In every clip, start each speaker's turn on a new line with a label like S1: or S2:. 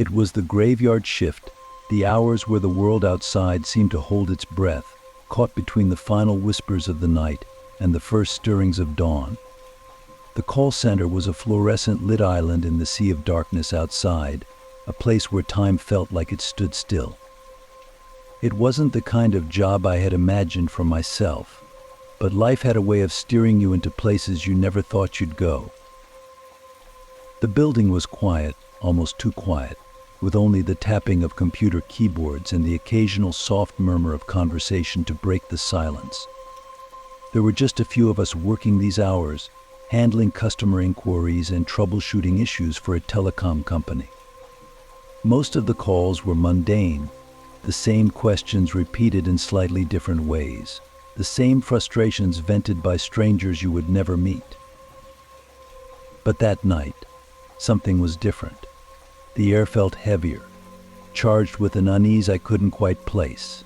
S1: It was the graveyard shift, the hours where the world outside seemed to hold its breath, caught between the final whispers of the night and the first stirrings of dawn. The call center was a fluorescent lit island in the sea of darkness outside, a place where time felt like it stood still. It wasn't the kind of job I had imagined for myself, but life had a way of steering you into places you never thought you'd go. The building was quiet, almost too quiet, with only the tapping of computer keyboards and the occasional soft murmur of conversation to break the silence. There were just a few of us working these hours, handling customer inquiries and troubleshooting issues for a telecom company. Most of the calls were mundane, the same questions repeated in slightly different ways, the same frustrations vented by strangers you would never meet. But that night, something was different. The air felt heavier, charged with an unease I couldn't quite place.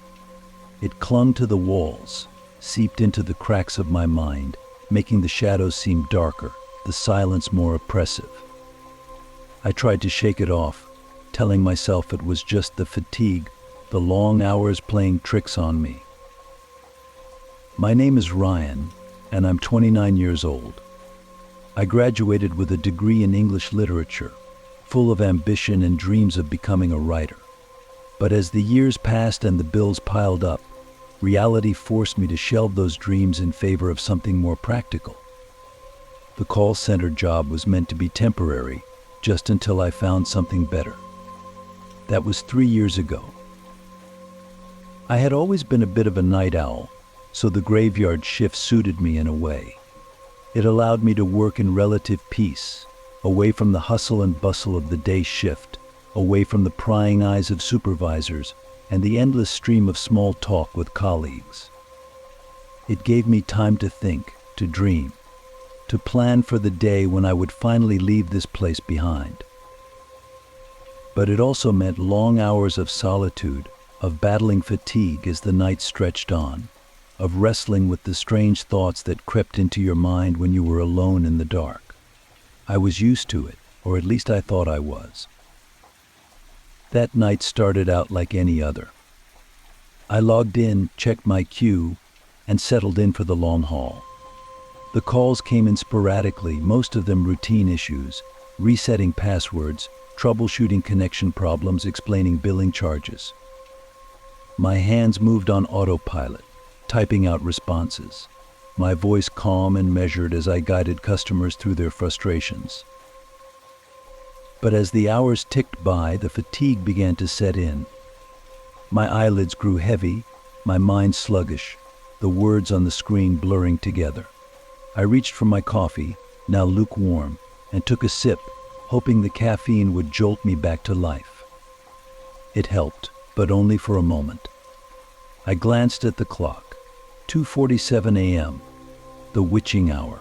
S1: It clung to the walls, seeped into the cracks of my mind, making the shadows seem darker, the silence more oppressive. I tried to shake it off, telling myself it was just the fatigue, the long hours playing tricks on me. My name is Ryan, and I'm 29 years old. I graduated with a degree in English literature, full of ambition and dreams of becoming a writer. But as the years passed and the bills piled up, reality forced me to shelve those dreams in favor of something more practical. The call center job was meant to be temporary, just until I found something better. That was 3 years ago. I had always been a bit of a night owl, so the graveyard shift suited me in a way. It allowed me to work in relative peace, away from the hustle and bustle of the day shift, away from the prying eyes of supervisors and the endless stream of small talk with colleagues. It gave me time to think, to dream, to plan for the day when I would finally leave this place behind. But it also meant long hours of solitude, of battling fatigue as the night stretched on, of wrestling with the strange thoughts that crept into your mind when you were alone in the dark. I was used to it, or at least I thought I was. That night started out like any other. I logged in, checked my queue, and settled in for the long haul. The calls came in sporadically, most of them routine issues, resetting passwords, troubleshooting connection problems, explaining billing charges. My hands moved on autopilot, typing out responses, my voice calm and measured as I guided customers through their frustrations. But as the hours ticked by, the fatigue began to set in. My eyelids grew heavy, my mind sluggish, the words on the screen blurring together. I reached for my coffee, now lukewarm, and took a sip, hoping the caffeine would jolt me back to life. It helped, but only for a moment. I glanced at the clock. 2:47 a.m., the witching hour.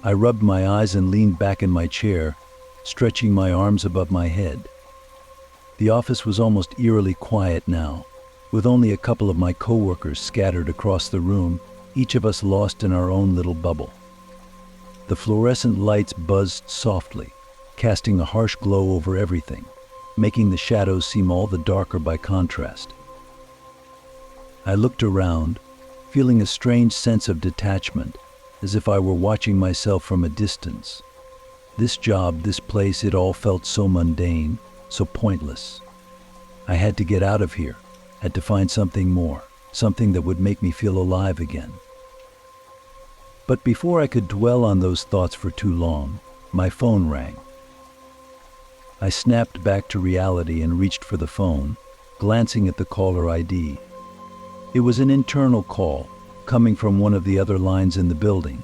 S1: I rubbed my eyes and leaned back in my chair, stretching my arms above my head. The office was almost eerily quiet now, with only a couple of my coworkers scattered across the room, each of us lost in our own little bubble. The fluorescent lights buzzed softly, casting a harsh glow over everything, making the shadows seem all the darker by contrast. I looked around, feeling a strange sense of detachment, as if I were watching myself from a distance. This job, this place, it all felt so mundane, so pointless. I had to get out of here, had to find something more, something that would make me feel alive again. But before I could dwell on those thoughts for too long, my phone rang. I snapped back to reality and reached for the phone, glancing at the caller ID. It was an internal call, coming from one of the other lines in the building.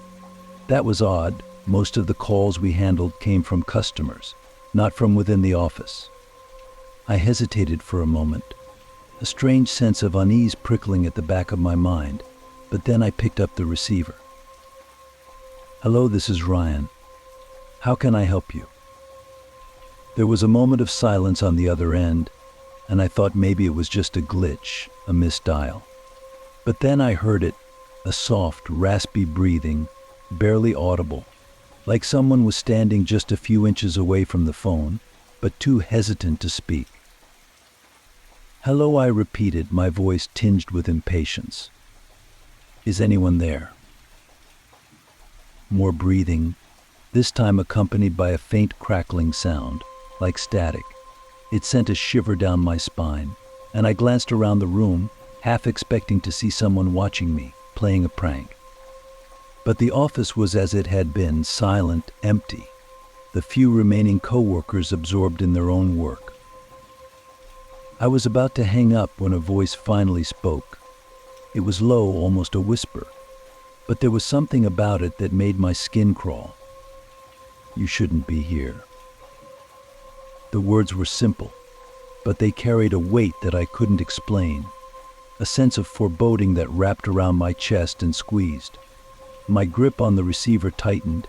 S1: That was odd. Most of the calls we handled came from customers, not from within the office. I hesitated for a moment, a strange sense of unease prickling at the back of my mind, but then I picked up the receiver. "Hello, this is Ryan. How can I help you?" There was a moment of silence on the other end, and I thought maybe it was just a glitch, a missed dial. But then I heard it, a soft, raspy breathing, barely audible, like someone was standing just a few inches away from the phone, but too hesitant to speak. "Hello," I repeated, my voice tinged with impatience. "Is anyone there?" More breathing, this time accompanied by a faint crackling sound, like static. It sent a shiver down my spine, and I glanced around the room, half expecting to see someone watching me, playing a prank. But the office was as it had been, silent, empty, the few remaining co-workers absorbed in their own work. I was about to hang up when a voice finally spoke. It was low, almost a whisper, but there was something about it that made my skin crawl. "You shouldn't be here." The words were simple, but they carried a weight that I couldn't explain, a sense of foreboding that wrapped around my chest and squeezed. My grip on the receiver tightened,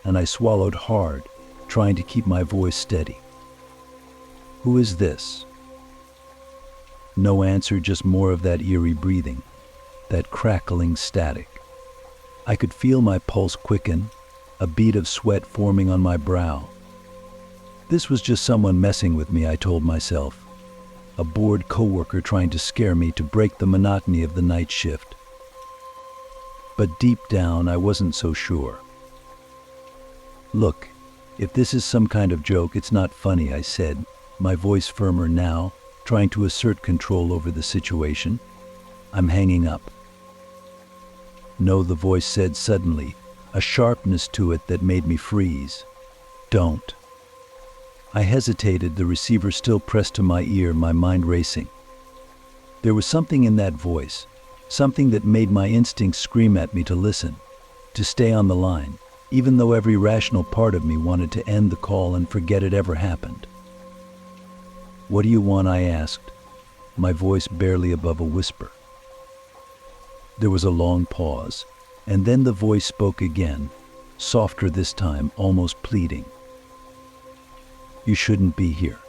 S1: and I swallowed hard, trying to keep my voice steady. "Who is this?" No answer, just more of that eerie breathing, that crackling static. I could feel my pulse quicken, a bead of sweat forming on my brow. This was just someone messing with me, I told myself. A bored coworker trying to scare me to break the monotony of the night shift. But deep down, I wasn't so sure. "Look, if this is some kind of joke, it's not funny," I said, my voice firmer now, trying to assert control over the situation. "I'm hanging up." "No," the voice said suddenly, a sharpness to it that made me freeze. "Don't." I hesitated, the receiver still pressed to my ear, my mind racing. There was something in that voice, something that made my instincts scream at me to listen, to stay on the line, even though every rational part of me wanted to end the call and forget it ever happened. "What do you want?" I asked, my voice barely above a whisper. There was a long pause, and then the voice spoke again, softer this time, almost pleading. "You shouldn't be here.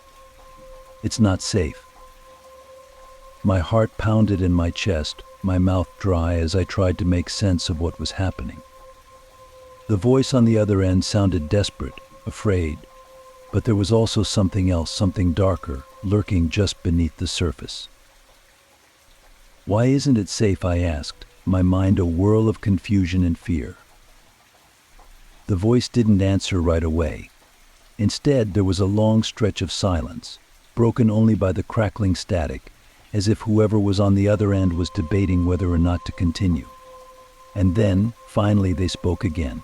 S1: It's not safe." My heart pounded in my chest, my mouth dry as I tried to make sense of what was happening. The voice on the other end sounded desperate, afraid, but there was also something else, something darker, lurking just beneath the surface. "Why isn't it safe?" I asked, my mind a whirl of confusion and fear. The voice didn't answer right away. Instead, there was a long stretch of silence, broken only by the crackling static, as if whoever was on the other end was debating whether or not to continue. And then, finally, they spoke again.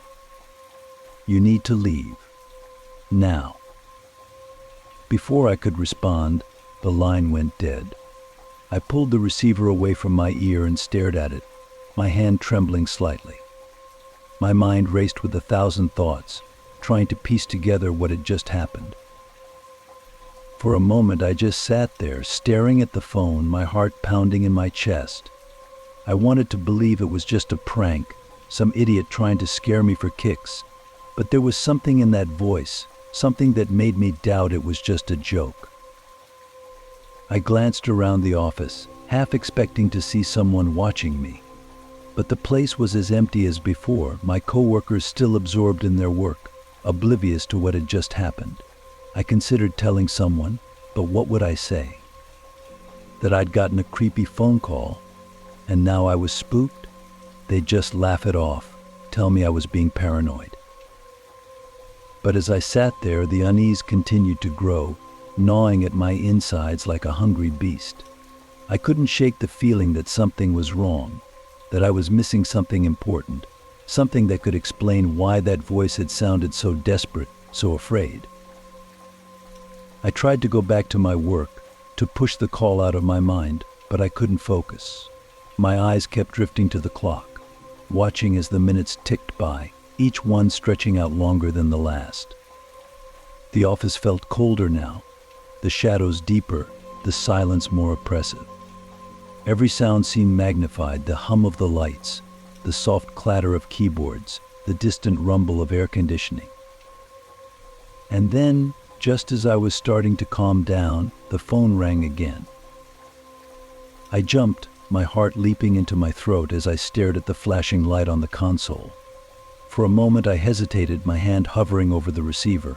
S1: "You need to leave. Now." Before I could respond, the line went dead. I pulled the receiver away from my ear and stared at it, my hand trembling slightly. My mind raced with 1,000 thoughts, trying to piece together what had just happened. For a moment, I just sat there, staring at the phone, my heart pounding in my chest. I wanted to believe it was just a prank, some idiot trying to scare me for kicks, but there was something in that voice, something that made me doubt it was just a joke. I glanced around the office, half expecting to see someone watching me. But the place was as empty as before, my coworkers still absorbed in their work, oblivious to what had just happened. I considered telling someone, but what would I say? That I'd gotten a creepy phone call, and now I was spooked? They'd just laugh it off, tell me I was being paranoid. But as I sat there, the unease continued to grow, gnawing at my insides like a hungry beast. I couldn't shake the feeling that something was wrong, that I was missing something important, something that could explain why that voice had sounded so desperate, so afraid. I tried to go back to my work, to push the call out of my mind, but I couldn't focus. My eyes kept drifting to the clock, watching as the minutes ticked by, each one stretching out longer than the last. The office felt colder now, the shadows deeper, the silence more oppressive. Every sound seemed magnified, the hum of the lights, the soft clatter of keyboards, the distant rumble of air conditioning. And then, just as I was starting to calm down, the phone rang again. I jumped, my heart leaping into my throat as I stared at the flashing light on the console. For a moment I hesitated, my hand hovering over the receiver.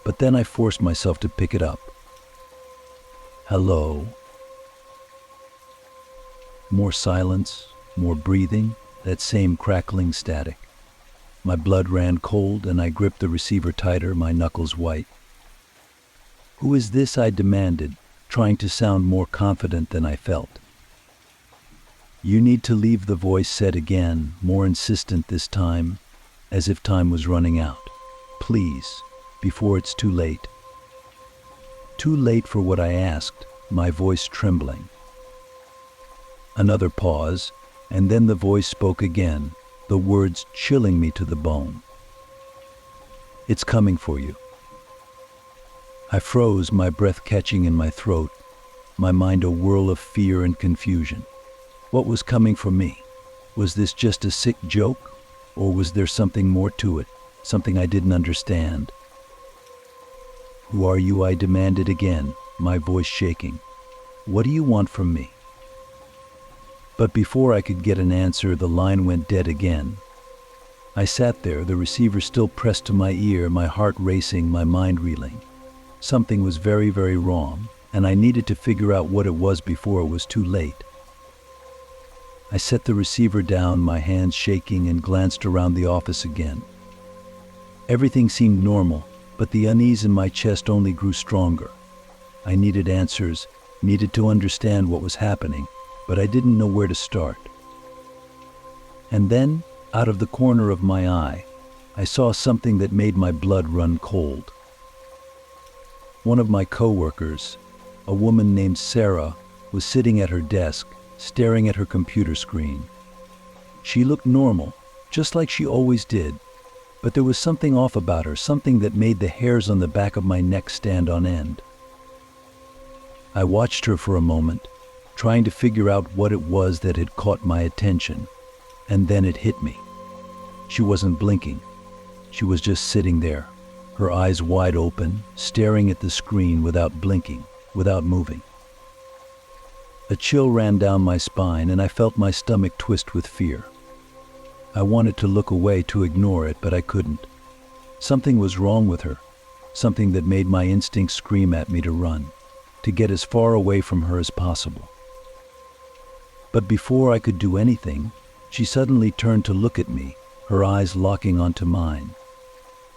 S1: but then I forced myself to pick it up. Hello? More silence, more breathing, that same crackling static. My blood ran cold and I gripped the receiver tighter, my knuckles white. "Who is this?" I demanded, trying to sound more confident than I felt. "You need to leave," the voice said again, more insistent this time, as if time was running out. "Please, before it's too late." Too late for what I asked, my voice trembling. Another pause, and then the voice spoke again, the words chilling me to the bone. "It's coming for you." I froze, my breath catching in my throat, my mind a whirl of fear and confusion. What was coming for me? Was this just a sick joke, or was there something more to it, something I didn't understand? "Who are you?" I demanded again, my voice shaking. "What do you want from me?" But before I could get an answer, the line went dead again. I sat there, the receiver still pressed to my ear, my heart racing, my mind reeling. Something was very, very wrong, and I needed to figure out what it was before it was too late. I set the receiver down, my hands shaking, and glanced around the office again. Everything seemed normal, but the unease in my chest only grew stronger. I needed answers, needed to understand what was happening, but I didn't know where to start. And then, out of the corner of my eye, I saw something that made my blood run cold. One of my coworkers, a woman named Sarah, was sitting at her desk, staring at her computer screen. She looked normal, just like she always did, but there was something off about her, something that made the hairs on the back of my neck stand on end. I watched her for a moment, trying to figure out what it was that had caught my attention, and then it hit me. She wasn't blinking. She was just sitting there, her eyes wide open, staring at the screen without blinking, without moving. A chill ran down my spine and I felt my stomach twist with fear. I wanted to look away, to ignore it, but I couldn't. Something was wrong with her, something that made my instincts scream at me to run, to get as far away from her as possible. But before I could do anything, she suddenly turned to look at me, her eyes locking onto mine.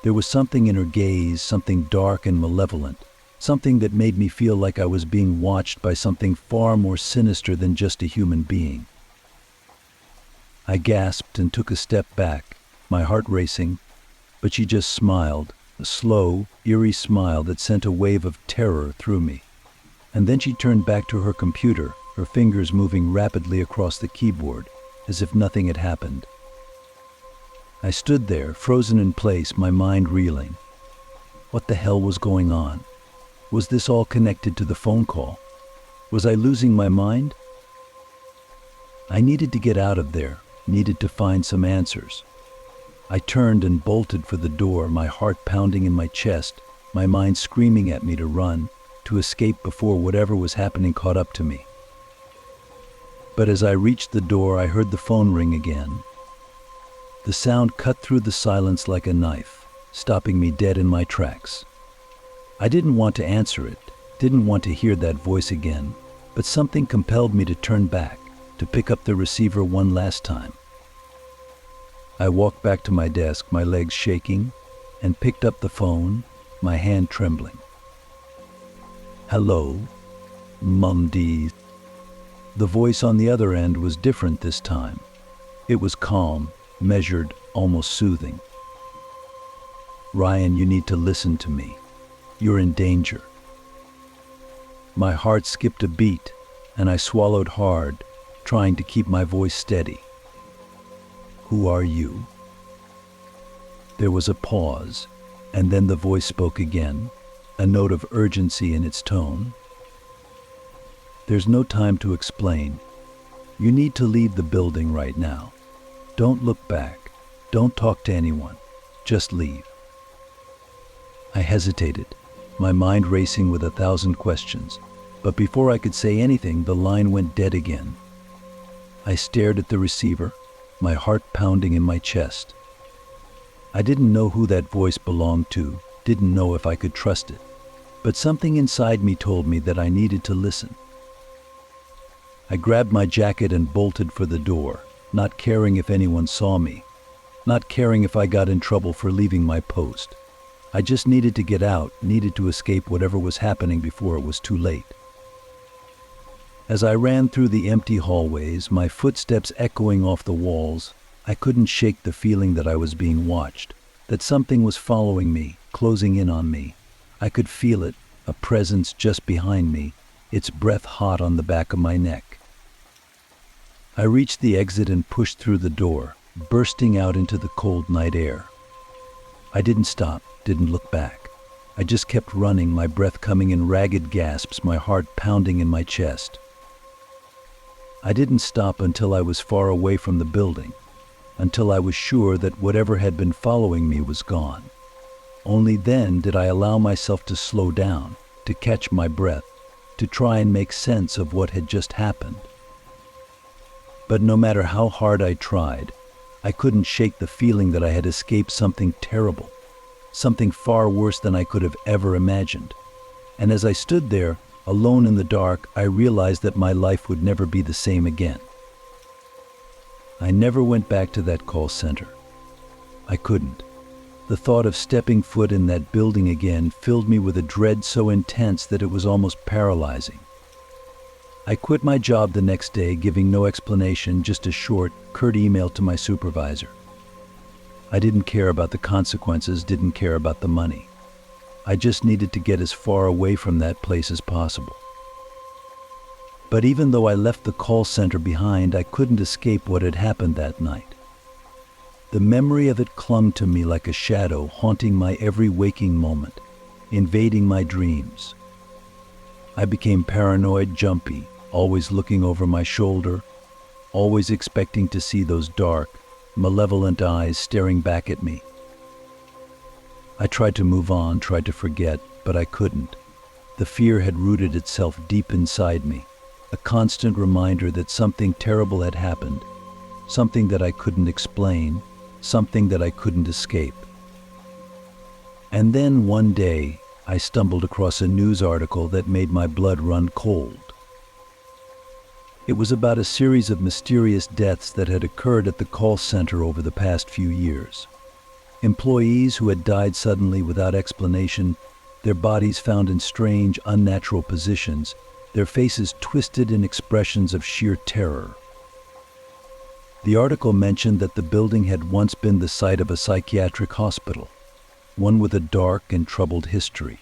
S1: There was something in her gaze, something dark and malevolent, something that made me feel like I was being watched by something far more sinister than just a human being. I gasped and took a step back, my heart racing, but she just smiled, a slow, eerie smile that sent a wave of terror through me. And then she turned back to her computer, her fingers moving rapidly across the keyboard, as if nothing had happened. I stood there, frozen in place, my mind reeling. What the hell was going on? Was this all connected to the phone call? Was I losing my mind? I needed to get out of there, needed to find some answers. I turned and bolted for the door, my heart pounding in my chest, my mind screaming at me to run, to escape before whatever was happening caught up to me. But as I reached the door, I heard the phone ring again. The sound cut through the silence like a knife, stopping me dead in my tracks. I didn't want to answer it, didn't want to hear that voice again, but something compelled me to turn back, to pick up the receiver one last time. I walked back to my desk, my legs shaking, and picked up the phone, my hand trembling. "Hello, Mundi." The voice on the other end was different this time. It was calm, measured, almost soothing. "Ryan, you need to listen to me. You're in danger." My heart skipped a beat, and I swallowed hard, trying to keep my voice steady. "Who are you?" There was a pause, and then the voice spoke again, a note of urgency in its tone. "There's no time to explain. You need to leave the building right now. Don't look back. Don't talk to anyone. Just leave." I hesitated, my mind racing with 1,000 questions, but before I could say anything, the line went dead again. I stared at the receiver, my heart pounding in my chest. I didn't know who that voice belonged to, didn't know if I could trust it. But something inside me told me that I needed to listen. I grabbed my jacket and bolted for the door, not caring if anyone saw me, not caring if I got in trouble for leaving my post. I just needed to get out, needed to escape whatever was happening before it was too late. As I ran through the empty hallways, my footsteps echoing off the walls, I couldn't shake the feeling that I was being watched, that something was following me, closing in on me. I could feel it, a presence just behind me, its breath hot on the back of my neck. I reached the exit and pushed through the door, bursting out into the cold night air. I didn't stop, didn't look back. I just kept running, my breath coming in ragged gasps, my heart pounding in my chest. I didn't stop until I was far away from the building, until I was sure that whatever had been following me was gone. Only then did I allow myself to slow down, to catch my breath, to try and make sense of what had just happened. But no matter how hard I tried, I couldn't shake the feeling that I had escaped something terrible, something far worse than I could have ever imagined. And as I stood there, alone in the dark, I realized that my life would never be the same again. I never went back to that call center. I couldn't. The thought of stepping foot in that building again filled me with a dread so intense that it was almost paralyzing. I quit my job the next day, giving no explanation, just a short, curt email to my supervisor. I didn't care about the consequences, didn't care about the money. I just needed to get as far away from that place as possible. But even though I left the call center behind, I couldn't escape what had happened that night. The memory of it clung to me like a shadow, haunting my every waking moment, invading my dreams. I became paranoid, jumpy, always looking over my shoulder, always expecting to see those dark, malevolent eyes staring back at me. I tried to move on, tried to forget, but I couldn't. The fear had rooted itself deep inside me, a constant reminder that something terrible had happened, something that I couldn't explain, something that I couldn't escape. And then one day, I stumbled across a news article that made my blood run cold. It was about a series of mysterious deaths that had occurred at the call center over the past few years. Employees who had died suddenly without explanation, their bodies found in strange, unnatural positions, their faces twisted in expressions of sheer terror. The article mentioned that the building had once been the site of a psychiatric hospital, one with a dark and troubled history.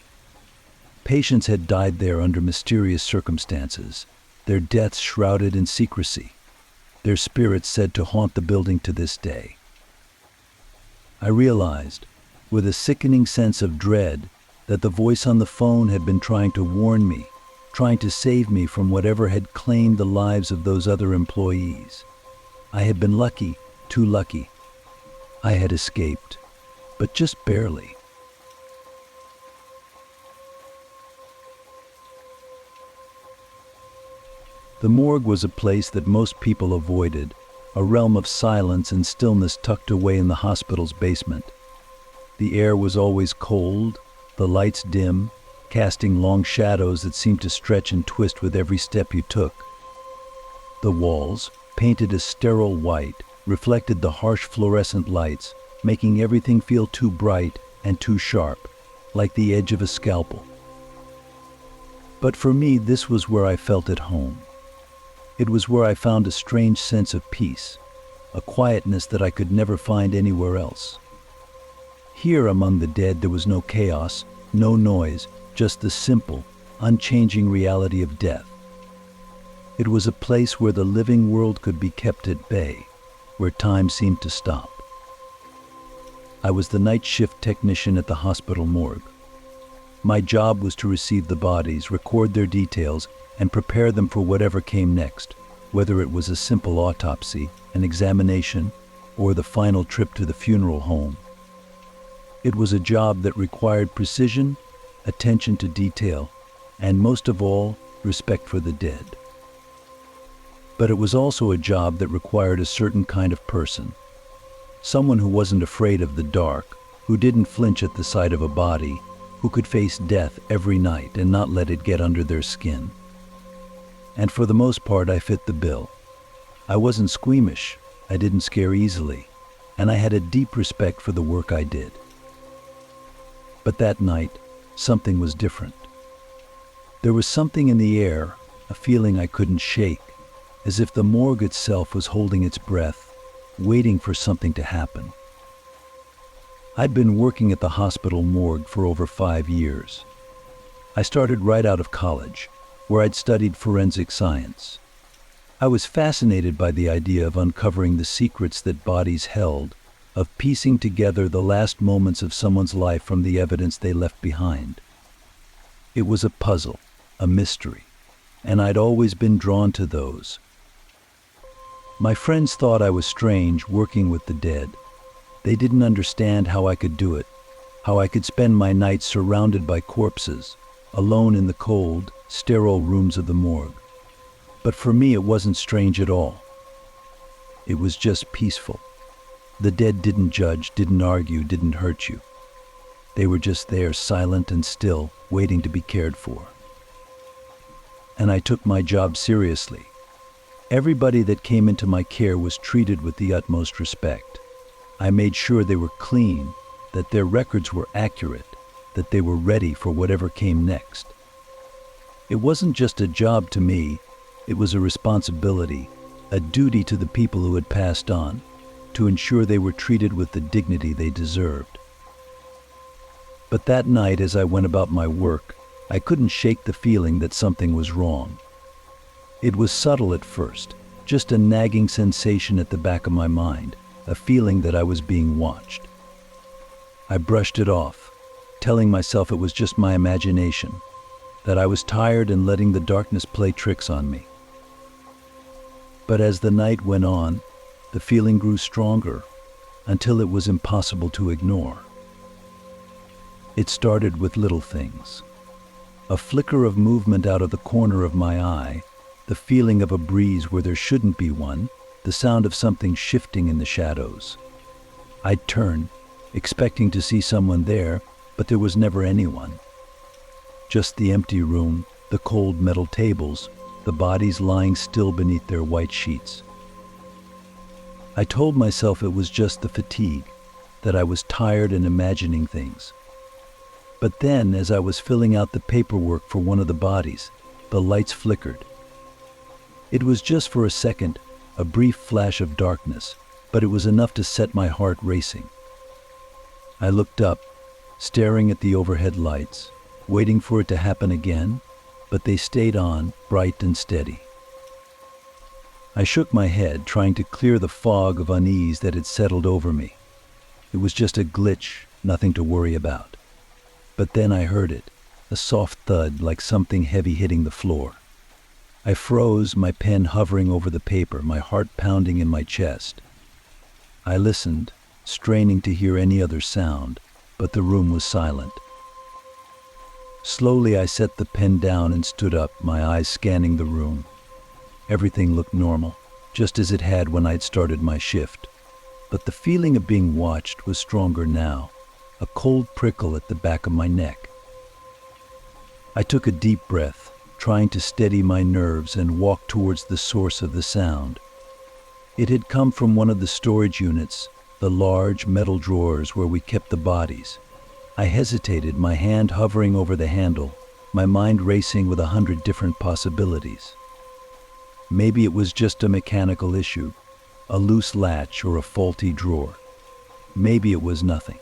S1: Patients had died there under mysterious circumstances, their deaths shrouded in secrecy, their spirits said to haunt the building to this day. I realized, with a sickening sense of dread, that the voice on the phone had been trying to warn me, trying to save me from whatever had claimed the lives of those other employees. I had been lucky, too lucky. I had escaped, but just barely. The morgue was a place that most people avoided, a realm of silence and stillness tucked away in the hospital's basement. The air was always cold, the lights dim, casting long shadows that seemed to stretch and twist with every step you took. The walls, painted a sterile white, reflected the harsh fluorescent lights, making everything feel too bright and too sharp, like the edge of a scalpel. But for me, this was where I felt at home. It was where I found a strange sense of peace, a quietness that I could never find anywhere else. Here among the dead there was no chaos, no noise, just the simple, unchanging reality of death. It was a place where the living world could be kept at bay, where time seemed to stop. I was the night shift technician at the hospital morgue. My job was to receive the bodies, record their details, and prepare them for whatever came next, whether it was a simple autopsy, an examination, or the final trip to the funeral home. It was a job that required precision, attention to detail, and most of all, respect for the dead. But it was also a job that required a certain kind of person, someone who wasn't afraid of the dark, who didn't flinch at the sight of a body, who could face death every night and not let it get under their skin. And for the most part, I fit the bill. I wasn't squeamish, I didn't scare easily, and I had a deep respect for the work I did. But that night, something was different. There was something in the air, a feeling I couldn't shake, as if the morgue itself was holding its breath, waiting for something to happen. I'd been working at the hospital morgue for over 5 years. I started right out of college, where I'd studied forensic science. I was fascinated by the idea of uncovering the secrets that bodies held, of piecing together the last moments of someone's life from the evidence they left behind. It was a puzzle, a mystery, and I'd always been drawn to those. My friends thought I was strange working with the dead. They didn't understand how I could do it, how I could spend my nights surrounded by corpses, alone in the cold, sterile rooms of the morgue. But for me, it wasn't strange at all. It was just peaceful. The dead didn't judge, didn't argue, didn't hurt you. They were just there, silent and still, waiting to be cared for. And I took my job seriously. Everybody that came into my care was treated with the utmost respect. I made sure they were clean, that their records were accurate, that they were ready for whatever came next. It wasn't just a job to me, it was a responsibility, a duty to the people who had passed on, to ensure they were treated with the dignity they deserved. But that night, as I went about my work, I couldn't shake the feeling that something was wrong. It was subtle at first, just a nagging sensation at the back of my mind, a feeling that I was being watched. I brushed it off, telling myself it was just my imagination, that I was tired and letting the darkness play tricks on me. But as the night went on, the feeling grew stronger until it was impossible to ignore. It started with little things. A flicker of movement out of the corner of my eye, the feeling of a breeze where there shouldn't be one, the sound of something shifting in the shadows. I'd turn, expecting to see someone there, but there was never anyone. Just the empty room, the cold metal tables, the bodies lying still beneath their white sheets. I told myself it was just the fatigue, that I was tired and imagining things. But then, as I was filling out the paperwork for one of the bodies, the lights flickered. It was just for a second, a brief flash of darkness, but it was enough to set my heart racing. I looked up, staring at the overhead lights, waiting for it to happen again, but they stayed on, bright and steady. I shook my head, trying to clear the fog of unease that had settled over me. It was just a glitch, nothing to worry about. But then I heard it, a soft thud like something heavy hitting the floor. I froze, my pen hovering over the paper, my heart pounding in my chest. I listened, straining to hear any other sound, but the room was silent. Slowly I set the pen down and stood up, my eyes scanning the room. Everything looked normal, just as it had when I'd started my shift. But the feeling of being watched was stronger now, a cold prickle at the back of my neck. I took a deep breath, trying to steady my nerves and walk towards the source of the sound. It had come from one of the storage units, the large metal drawers where we kept the bodies. I hesitated, my hand hovering over the handle, my mind racing with 100 different possibilities. Maybe it was just a mechanical issue, a loose latch or a faulty drawer. Maybe it was nothing.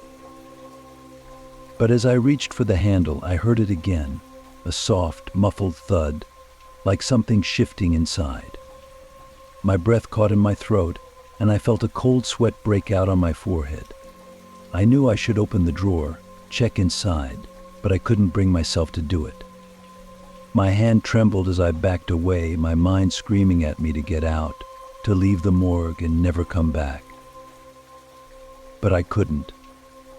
S1: But as I reached for the handle, I heard it again, a soft, muffled thud, like something shifting inside. My breath caught in my throat, and I felt a cold sweat break out on my forehead. I knew I should open the drawer, check inside, but I couldn't bring myself to do it. My hand trembled as I backed away, my mind screaming at me to get out, to leave the morgue and never come back. But I couldn't.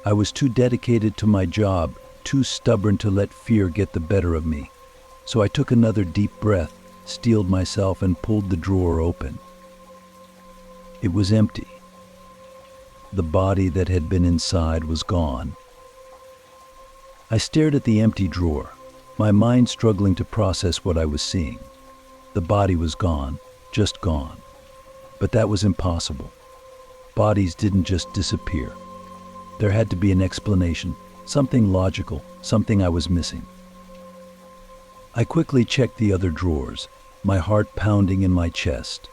S1: I was too dedicated to my job, too stubborn to let fear get the better of me. So I took another deep breath, steeled myself, and pulled the drawer open. It was empty. The body that had been inside was gone. I stared at the empty drawer, my mind struggling to process what I was seeing. The body was gone, just gone. But that was impossible. Bodies didn't just disappear. There had to be an explanation, something logical, something I was missing. I quickly checked the other drawers, my heart pounding in my chest.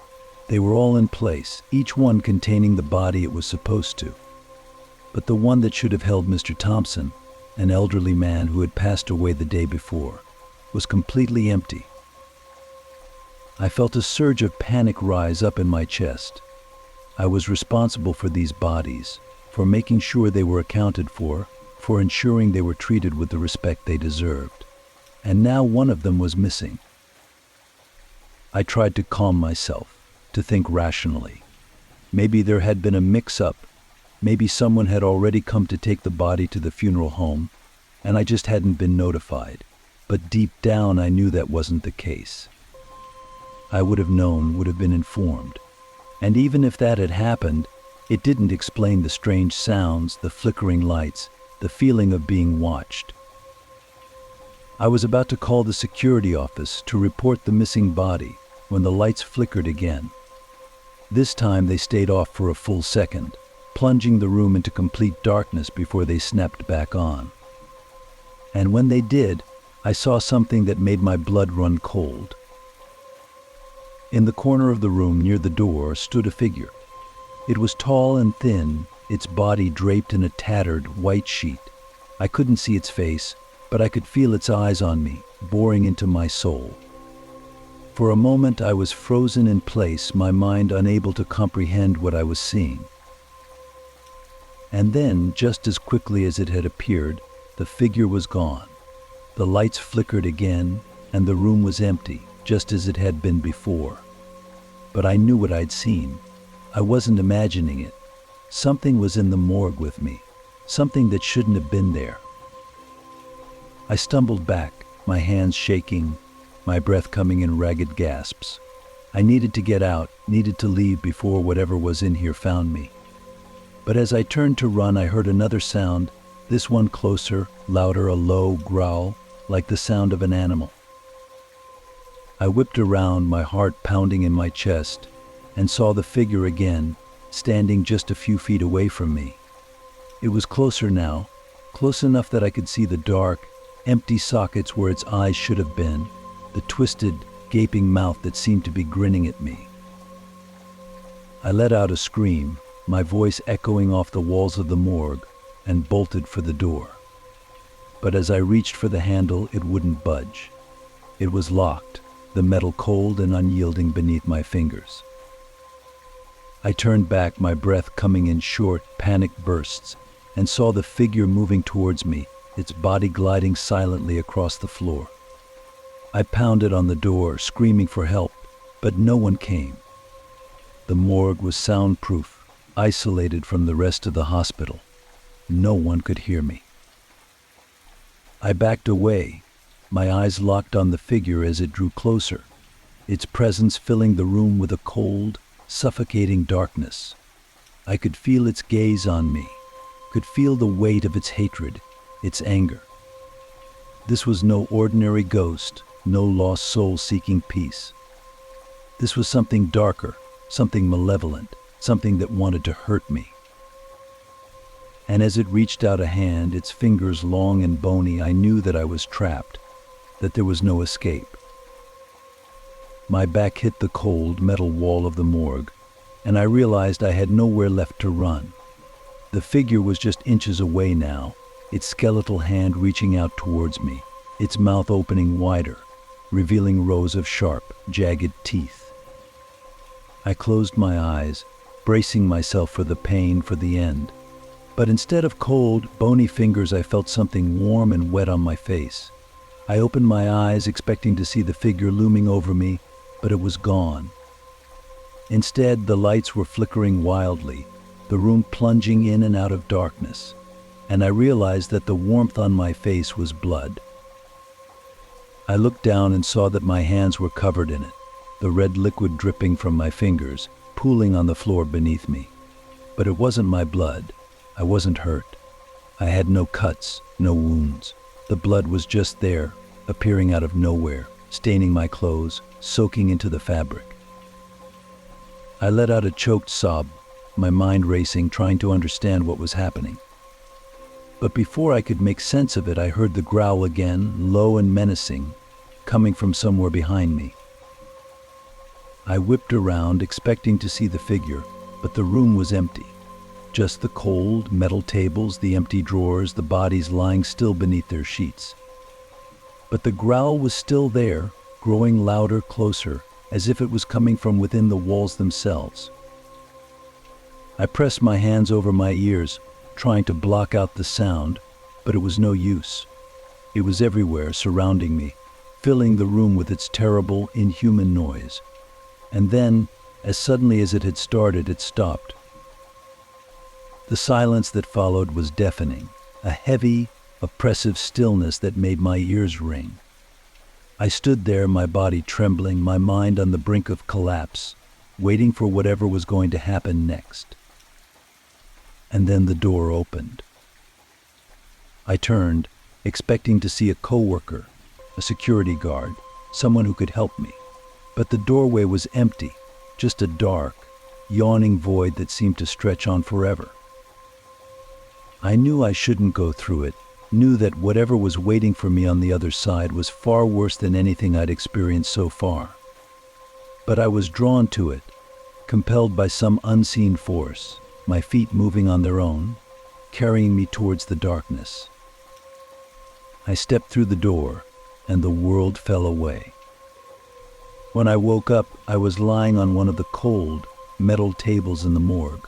S1: They were all in place, each one containing the body it was supposed to. But the one that should have held Mr. Thompson, an elderly man who had passed away the day before, was completely empty. I felt a surge of panic rise up in my chest. I was responsible for these bodies, for making sure they were accounted for ensuring they were treated with the respect they deserved. And now one of them was missing. I tried to calm myself, to think rationally. Maybe there had been a mix-up. Maybe someone had already come to take the body to the funeral home, and I just hadn't been notified. But deep down, I knew that wasn't the case. I would have known, would have been informed. And even if that had happened, it didn't explain the strange sounds, the flickering lights, the feeling of being watched. I was about to call the security office to report the missing body when the lights flickered again. This time they stayed off for a full second, plunging the room into complete darkness before they snapped back on. And when they did, I saw something that made my blood run cold. In the corner of the room near the door stood a figure. It was tall and thin, its body draped in a tattered white sheet. I couldn't see its face, but I could feel its eyes on me, boring into my soul. For a moment I was frozen in place, my mind unable to comprehend what I was seeing. And then, just as quickly as it had appeared, the figure was gone. The lights flickered again, and the room was empty, just as it had been before. But I knew what I'd seen. I wasn't imagining it. Something was in the morgue with me, something that shouldn't have been there. I stumbled back, my hands shaking, my breath coming in ragged gasps. I needed to get out, needed to leave before whatever was in here found me. But as I turned to run, I heard another sound, this one closer, louder, a low growl, like the sound of an animal. I whipped around, my heart pounding in my chest, and saw the figure again, standing just a few feet away from me. It was closer now, close enough that I could see the dark, empty sockets where its eyes should have been, the twisted, gaping mouth that seemed to be grinning at me. I let out a scream, my voice echoing off the walls of the morgue, and bolted for the door. But as I reached for the handle, it wouldn't budge. It was locked, the metal cold and unyielding beneath my fingers. I turned back, my breath coming in short, panicked bursts, and saw the figure moving towards me, its body gliding silently across the floor. I pounded on the door, screaming for help, but no one came. The morgue was soundproof, isolated from the rest of the hospital. No one could hear me. I backed away, my eyes locked on the figure as it drew closer, its presence filling the room with a cold, suffocating darkness. I could feel its gaze on me, could feel the weight of its hatred, its anger. This was no ordinary ghost, no lost soul seeking peace. This was something darker, something malevolent, something that wanted to hurt me. And as it reached out a hand, its fingers long and bony, I knew that I was trapped, that there was no escape. My back hit the cold metal wall of the morgue, and I realized I had nowhere left to run. The figure was just inches away now, its skeletal hand reaching out towards me, its mouth opening wider, revealing rows of sharp, jagged teeth. I closed my eyes, bracing myself for the pain, for the end. But instead of cold, bony fingers, I felt something warm and wet on my face. I opened my eyes, expecting to see the figure looming over me, but it was gone. Instead, the lights were flickering wildly, the room plunging in and out of darkness, and I realized that the warmth on my face was blood. I looked down and saw that my hands were covered in it, the red liquid dripping from my fingers, pooling on the floor beneath me. But it wasn't my blood. I wasn't hurt. I had no cuts, no wounds. The blood was just there, appearing out of nowhere, staining my clothes, soaking into the fabric. I let out a choked sob, my mind racing, trying to understand what was happening. But before I could make sense of it, I heard the growl again, low and menacing, coming from somewhere behind me. I whipped around, expecting to see the figure, but the room was empty. Just the cold, metal tables, the empty drawers, the bodies lying still beneath their sheets. But the growl was still there, growing louder, closer, as if it was coming from within the walls themselves. I pressed my hands over my ears, trying to block out the sound, but it was no use. It was everywhere, surrounding me, filling the room with its terrible, inhuman noise. And then, as suddenly as it had started, it stopped. The silence that followed was deafening, a heavy, oppressive stillness that made my ears ring. I stood there, my body trembling, my mind on the brink of collapse, waiting for whatever was going to happen next. And then the door opened. I turned, expecting to see a coworker, a security guard, someone who could help me. But the doorway was empty, just a dark, yawning void that seemed to stretch on forever. I knew I shouldn't go through it, knew that whatever was waiting for me on the other side was far worse than anything I'd experienced so far. But I was drawn to it, compelled by some unseen force, my feet moving on their own, carrying me towards the darkness. I stepped through the door, and the world fell away. When I woke up, I was lying on one of the cold, metal tables in the morgue.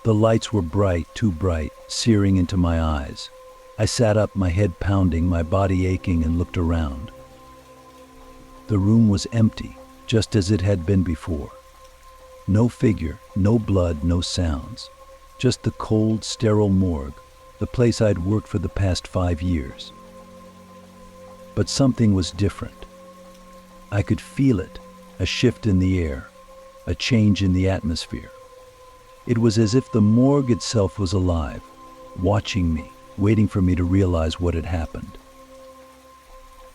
S1: The lights were bright, too bright, searing into my eyes. I sat up, my head pounding, my body aching, and looked around. The room was empty, just as it had been before. No figure, no blood, no sounds. Just the cold, sterile morgue, the place I'd worked for the past 5 years. But something was different. I could feel it, a shift in the air, a change in the atmosphere. It was as if the morgue itself was alive, watching me, waiting for me to realize what had happened.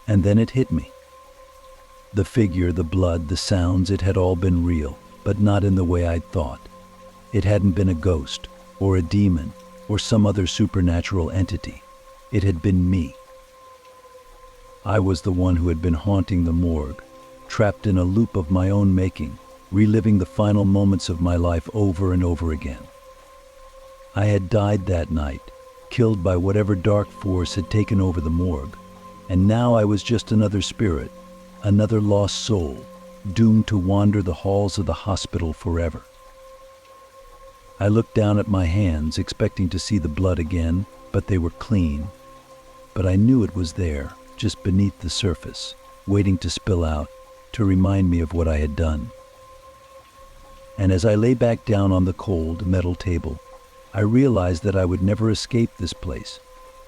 S1: And then it hit me. The figure, the blood, the sounds, it had all been real, but not in the way I'd thought. It hadn't been a ghost, or a demon, or some other supernatural entity. It had been me. I was the one who had been haunting the morgue, trapped in a loop of my own making, reliving the final moments of my life over and over again. I had died that night, killed by whatever dark force had taken over the morgue, and now I was just another spirit, another lost soul, doomed to wander the halls of the hospital forever. I looked down at my hands, expecting to see the blood again, but they were clean. But I knew it was there, just beneath the surface, waiting to spill out, to remind me of what I had done. And as I lay back down on the cold, metal table, I realized that I would never escape this place,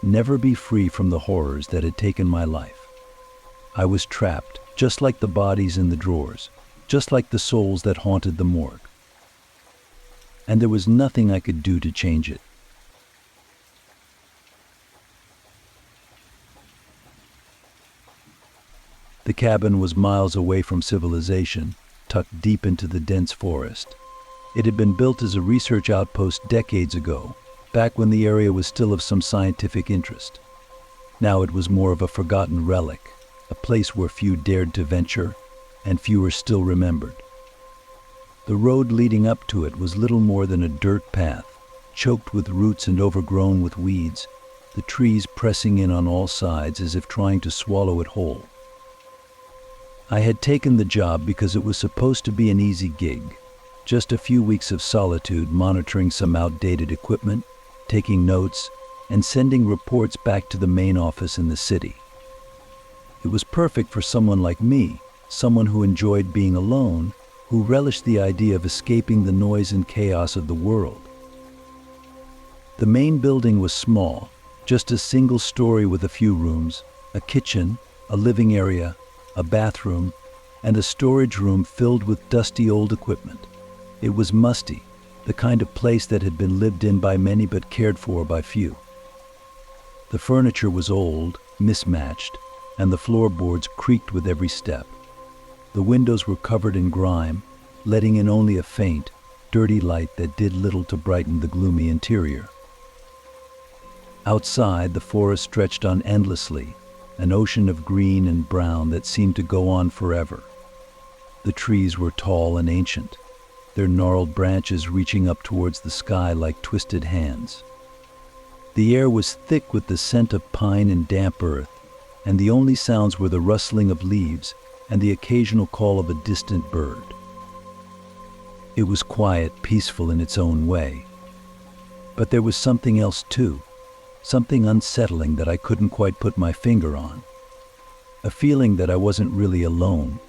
S1: never be free from the horrors that had taken my life. I was trapped, just like the bodies in the drawers, just like the souls that haunted the morgue. And there was nothing I could do to change it. The cabin was miles away from civilization, tucked deep into the dense forest. It had been built as a research outpost decades ago, back when the area was still of some scientific interest. Now it was more of a forgotten relic, a place where few dared to venture, and fewer still remembered. The road leading up to it was little more than a dirt path, choked with roots and overgrown with weeds, the trees pressing in on all sides as if trying to swallow it whole. I had taken the job because it was supposed to be an easy gig, just a few weeks of solitude monitoring some outdated equipment, taking notes, and sending reports back to the main office in the city. It was perfect for someone like me, someone who enjoyed being alone, who relished the idea of escaping the noise and chaos of the world. The main building was small, just a single story with a few rooms, a kitchen, a living area, a bathroom, and a storage room filled with dusty old equipment. It was musty, the kind of place that had been lived in by many but cared for by few. The furniture was old, mismatched, and the floorboards creaked with every step. The windows were covered in grime, letting in only a faint, dirty light that did little to brighten the gloomy interior. Outside, the forest stretched on endlessly, an ocean of green and brown that seemed to go on forever. The trees were tall and ancient, their gnarled branches reaching up towards the sky like twisted hands. The air was thick with the scent of pine and damp earth, and the only sounds were the rustling of leaves and the occasional call of a distant bird. It was quiet, peaceful in its own way. But there was something else too, something unsettling that I couldn't quite put my finger on. A feeling that I wasn't really alone,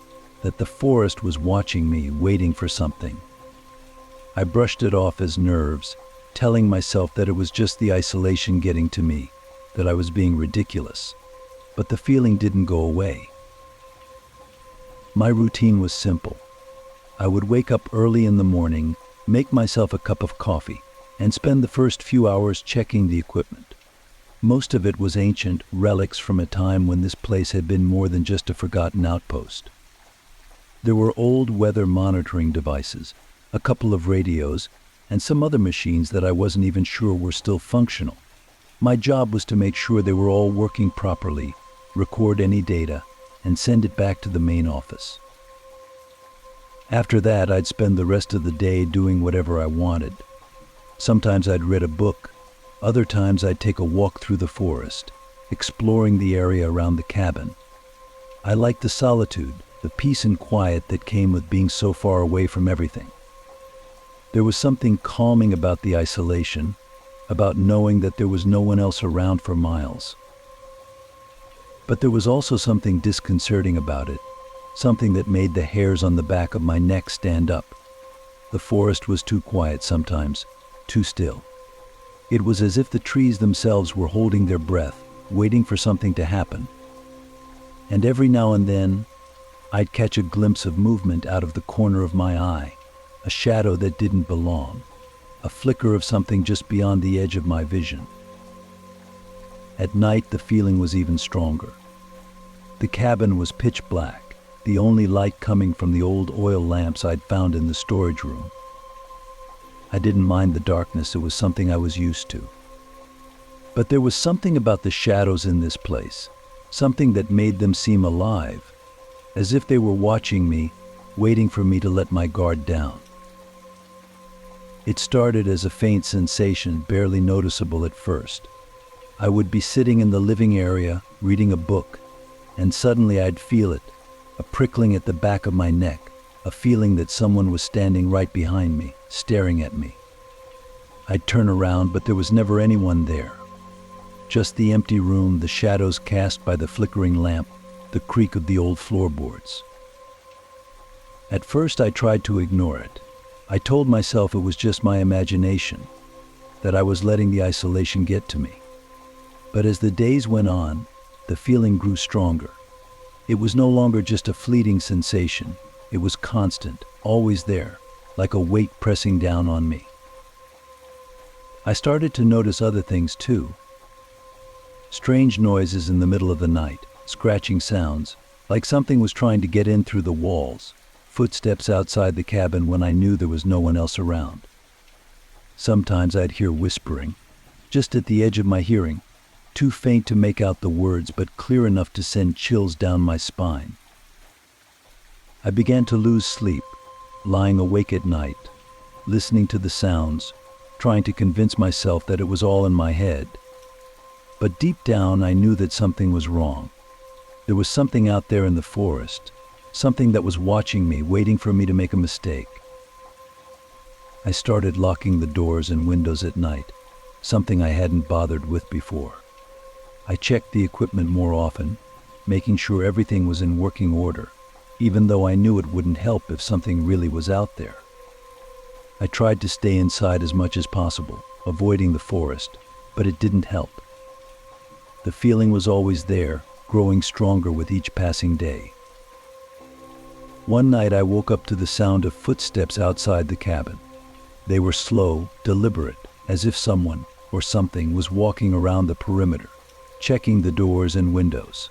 S1: that the forest was watching me, waiting for something. I brushed it off as nerves, telling myself that it was just the isolation getting to me, that I was being ridiculous. But the feeling didn't go away. My routine was simple. I would wake up early in the morning, make myself a cup of coffee, and spend the first few hours checking the equipment. Most of it was ancient relics from a time when this place had been more than just a forgotten outpost. There were old weather monitoring devices, a couple of radios, and some other machines that I wasn't even sure were still functional. My job was to make sure they were all working properly, record any data, and send it back to the main office. After that, I'd spend the rest of the day doing whatever I wanted. Sometimes I'd read a book. Other times I'd take a walk through the forest, exploring the area around the cabin. I liked the solitude, the peace and quiet that came with being so far away from everything. There was something calming about the isolation, about knowing that there was no one else around for miles. But there was also something disconcerting about it, something that made the hairs on the back of my neck stand up. The forest was too quiet sometimes, too still. It was as if the trees themselves were holding their breath, waiting for something to happen. And every now and then, I'd catch a glimpse of movement out of the corner of my eye, a shadow that didn't belong, a flicker of something just beyond the edge of my vision. At night, the feeling was even stronger. The cabin was pitch black, the only light coming from the old oil lamps I'd found in the storage room. I didn't mind the darkness, it was something I was used to. But there was something about the shadows in this place, something that made them seem alive, as if they were watching me, waiting for me to let my guard down. It started as a faint sensation, barely noticeable at first. I would be sitting in the living area, reading a book, and suddenly I'd feel it, a prickling at the back of my neck, a feeling that someone was standing right behind me, staring at me. I'd turn around, but there was never anyone there. Just the empty room, the shadows cast by the flickering lamp, the creak of the old floorboards. At first I tried to ignore it. I told myself it was just my imagination, that I was letting the isolation get to me. But as the days went on, the feeling grew stronger. It was no longer just a fleeting sensation. It was constant, always there, like a weight pressing down on me. I started to notice other things too. Strange noises in the middle of the night, scratching sounds, like something was trying to get in through the walls, footsteps outside the cabin when I knew there was no one else around. Sometimes I'd hear whispering, just at the edge of my hearing, too faint to make out the words but clear enough to send chills down my spine. I began to lose sleep, lying awake at night, listening to the sounds, trying to convince myself that it was all in my head. But deep down I knew that something was wrong. There was something out there in the forest, something that was watching me, waiting for me to make a mistake. I started locking the doors and windows at night, something I hadn't bothered with before. I checked the equipment more often, making sure everything was in working order, even though I knew it wouldn't help if something really was out there. I tried to stay inside as much as possible, avoiding the forest, but it didn't help. The feeling was always there, growing stronger with each passing day. One night I woke up to the sound of footsteps outside the cabin. They were slow, deliberate, as if someone or something was walking around the perimeter, checking the doors and windows.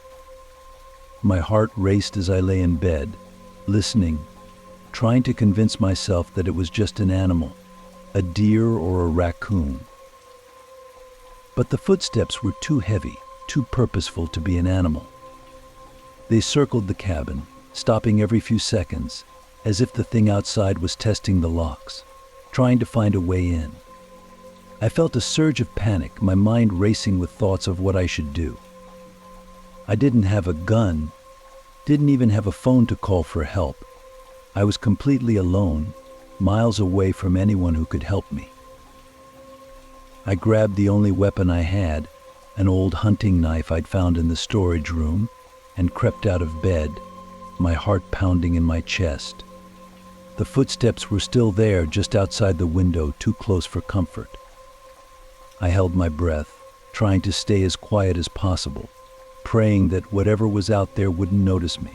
S1: My heart raced as I lay in bed, listening, trying to convince myself that it was just an animal, a deer or a raccoon. But the footsteps were too heavy, too purposeful to be an animal. They circled the cabin, stopping every few seconds, as if the thing outside was testing the locks, trying to find a way in. I felt a surge of panic, my mind racing with thoughts of what I should do. I didn't have a gun, didn't even have a phone to call for help. I was completely alone, miles away from anyone who could help me. I grabbed the only weapon I had, an old hunting knife I'd found in the storage room, and crept out of bed, my heart pounding in my chest. The footsteps were still there, just outside the window, too close for comfort. I held my breath, trying to stay as quiet as possible, praying that whatever was out there wouldn't notice me.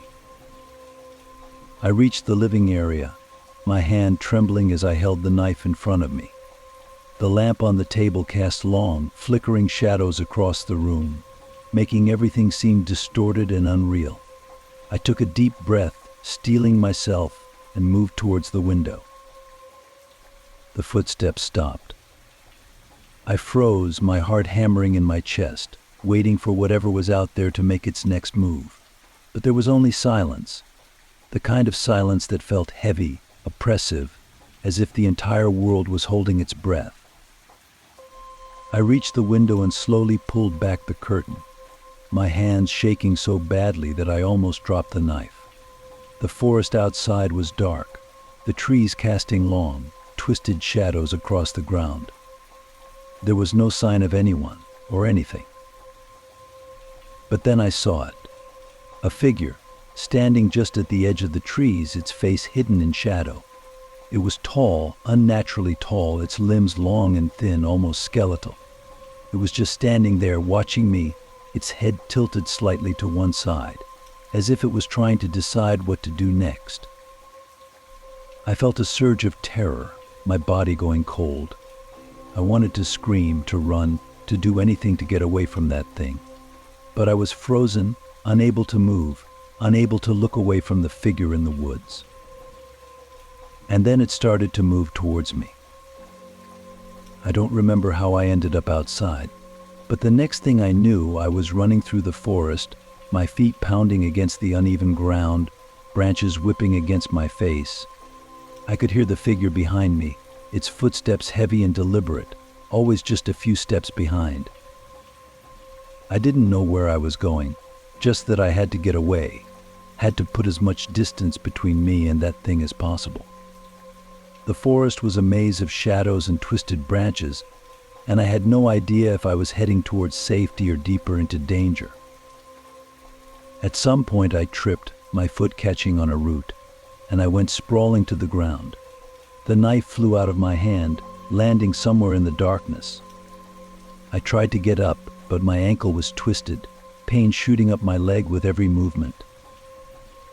S1: I reached the living area, my hand trembling as I held the knife in front of me. The lamp on the table cast long, flickering shadows across the room, making everything seem distorted and unreal. I took a deep breath, steeling myself, and moved towards the window. The footsteps stopped. I froze, my heart hammering in my chest, waiting for whatever was out there to make its next move. But there was only silence, the kind of silence that felt heavy, oppressive, as if the entire world was holding its breath. I reached the window and slowly pulled back the curtain, my hands shaking so badly that I almost dropped the knife. The forest outside was dark, the trees casting long, twisted shadows across the ground. There was no sign of anyone or anything. But then I saw it. A figure, standing just at the edge of the trees, its face hidden in shadow. It was tall, unnaturally tall, its limbs long and thin, almost skeletal. It was just standing there watching me, its head tilted slightly to one side, as if it was trying to decide what to do next. I felt a surge of terror, my body going cold. I wanted to scream, to run, to do anything to get away from that thing. But I was frozen, unable to move, unable to look away from the figure in the woods. And then it started to move towards me. I don't remember how I ended up outside, but the next thing I knew, I was running through the forest, my feet pounding against the uneven ground, branches whipping against my face. I could hear the figure behind me, its footsteps heavy and deliberate, always just a few steps behind. I didn't know where I was going, just that I had to get away, had to put as much distance between me and that thing as possible. The forest was a maze of shadows and twisted branches, and I had no idea if I was heading towards safety or deeper into danger. At some point I tripped, my foot catching on a root, and I went sprawling to the ground. The knife flew out of my hand, landing somewhere in the darkness. I tried to get up, but my ankle was twisted, pain shooting up my leg with every movement.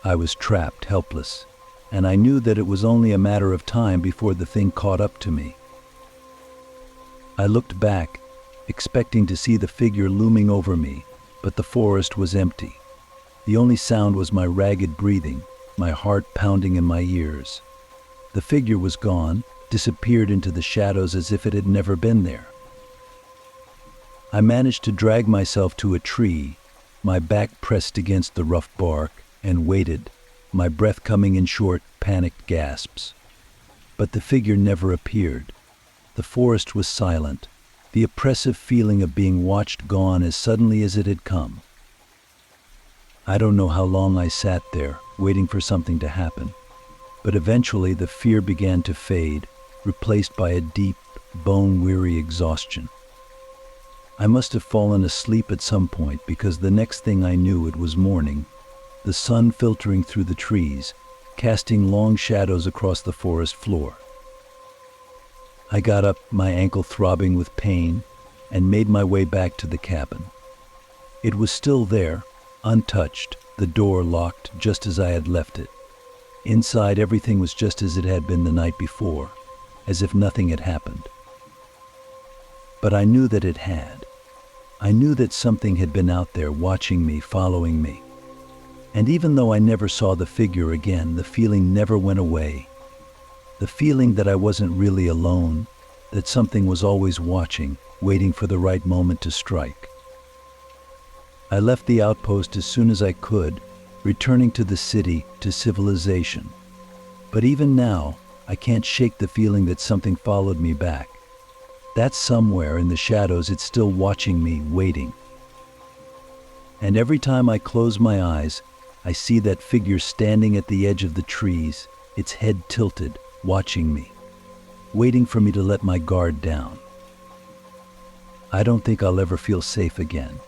S1: I was trapped, helpless, and I knew that it was only a matter of time before the thing caught up to me. I looked back, expecting to see the figure looming over me, but the forest was empty. The only sound was my ragged breathing, my heart pounding in my ears. The figure was gone, disappeared into the shadows as if it had never been there. I managed to drag myself to a tree, my back pressed against the rough bark, and waited, my breath coming in short, panicked gasps. But the figure never appeared. The forest was silent, the oppressive feeling of being watched gone as suddenly as it had come. I don't know how long I sat there, waiting for something to happen, but eventually the fear began to fade, replaced by a deep, bone-weary exhaustion. I must have fallen asleep at some point, because the next thing I knew, it was morning, the sun filtering through the trees, casting long shadows across the forest floor. I got up, my ankle throbbing with pain, and made my way back to the cabin. It was still there, untouched, the door locked just as I had left it. Inside, everything was just as it had been the night before. as if nothing had happened. But I knew that it had. I knew that something had been out there watching me, following me. And even though I never saw the figure again, the feeling never went away. The feeling that I wasn't really alone, that something was always watching, waiting for the right moment to strike. I left the outpost as soon as I could, returning to the city, to civilization. But even now, I can't shake the feeling that something followed me back. That somewhere in the shadows, it's still watching me, waiting. And every time I close my eyes, I see that figure standing at the edge of the trees, its head tilted, watching me, waiting for me to let my guard down. I don't think I'll ever feel safe again.